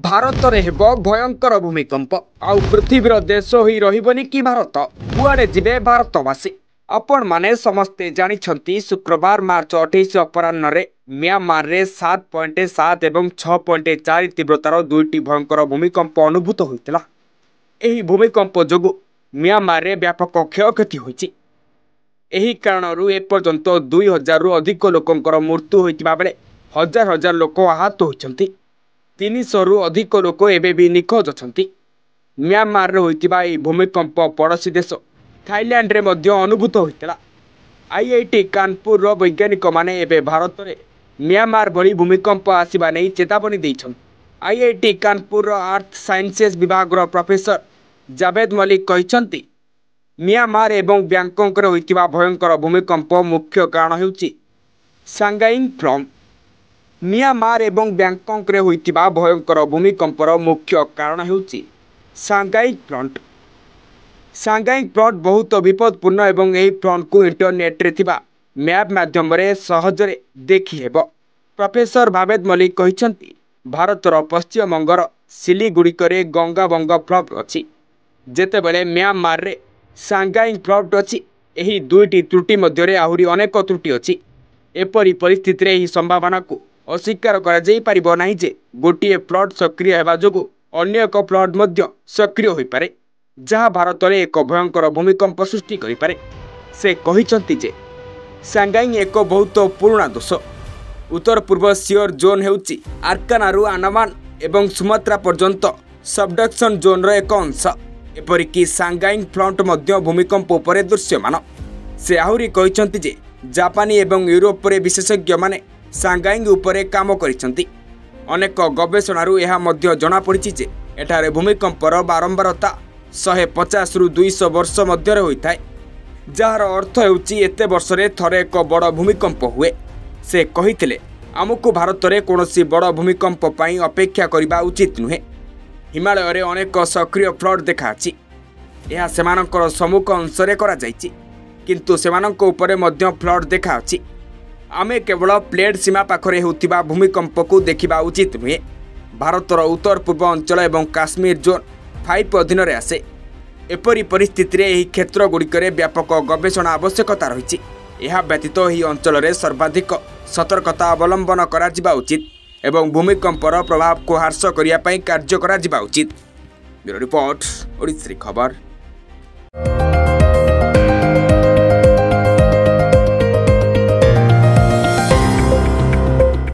भारत रे हेब भयंकर भूमिकंप आउ पृथ्वीर देश ही रहिबनी कि भारत कुआडे जिबे भारतवासी आपण माने समस्ते जानिछंती शुक्रवार मार्च 28 अपराह्न रे म्यांमार रे 7.7 एवं 6.4 तीव्रतार दुईटी भयंकर भूमिकंप अनुभूत होइतिला। एही भूमिकंप जोगु म्यांमार रे व्यापक क्षयक्षति होइछि। एही कारणरू एपर्यंत 2000 रु अधिक लोकंकर मृत्यु होइतिबा बेले हजार हजार लोक आहत होइछंती। 300 रु अधिक लोक एबे भी निखोज अछंती। म्यांमार रे होइतिबा एही भूमिकंप पड़ोसी देश थाईलैंड रे मध्य अनुभूत होइतिला। आईआईटी कानपुर रो वैज्ञानिक माने एबे भारत रे म्यांमार भली भूमिकंप आसीबा नै चेतावनी दैछन। आईआईटी कानपुर रो अर्थ साइंसेस विभाग रो प्रोफेसर जावेद मलिक कहिसंती म्यांमार एवं बैंकॉक रे होइतिबा भयंकर भूमिकंप मुख्य कारण हेउची सांगाई फ्लड। म्यांमार एवं बैंकॉक रे होइतिबा भयंकर भूमिकंपर मुख्य कारण हेउची सांगाई फ्लड। सांगाई फ्लड बहुत विपदपूर्ण एवं एही फ्लड को इंटरनेट रे थिबा मैप माध्यम रे सहजरे देखि हेबो। प्रोफेसर जावेद मलिक कहिसंती भारतर पश्चिम बंगर सिलीगुड़ी करे गंगाबंग फ्लड अछि, जेतेबेले म्यांमार रे सांगाई फ्लड अछि। एही दुईटी त्रुटि मध्य रे आहुरी अनेक त्रुटि अछि। एपरि परिस्थिति रे एही संभावना को अस्वीकार करा जाई परिबो नाही जे गोटिए फ्लड सक्रिय हेबा जोगु अन्य एक फ्लड मध्य सक्रिय होई पारे, जहाँ भारत रे एक भयंकर भूमिकंप सृष्टि करि पारे। से कहिसंती जे सांगाई एक बहुत पुराना दोष। उत्तर पूर्व सियर जोन हेउची आर्कानारू आंडमान एवं सुमात्रा पर्यंत सबडक्शन जोन रो एक अंश। एपरिकी सांगाई फ्लड मध्य भूमिकंप उपरे दृश्यमान। से आहुरी कहिसंती जे जापानी एवं यूरोप रे विशेषज्ञ माने सांगाई उपरे काम करिसंती। अनेक गवेषणारू यह मध्य जना पड़िछि जे एठारे भूमिकंपर बारंबारता 150 रु 200 वर्ष मध्य होइथाय, जार अर्थ हेउची एते वर्ष रे थरे एक बड़ भूमिकंप हुए। से कहिथिले आमको भारत रे कोनोसी बड़ भूमिकंप पई अपेक्षा करिबा उचित नुहे। हिमालय रे अनेक सक्रिय फ्लड देखाछि। यह सेमानकर सम्मुख अंश रे करा जाइछि, किंतु सेमानक उपरे मध्य फ्लड देखाछि। आमे केवल प्लेट सीमा पाखरे होतिबा भूमिकंप को देखिबा उचित नुहे। भारतर उत्तर पूर्व अंचल एवं काश्मीर जोन 5 अधीन रे आसे। एपरि परिस्थिति रे एही क्षेत्र गुड़िकरे व्यापक गवेषणा आवश्यकता रहिछि। यह व्यतीत एही अंचल रे सर्वाधिक सतर्कता अवलंबन करा जिबा उचित एवं भूमिकंपर प्रभाव को ह्रास करिया पई कार्य करा जिबा उचित। ब्यूरो रिपोर्ट, ओडिसी खबर।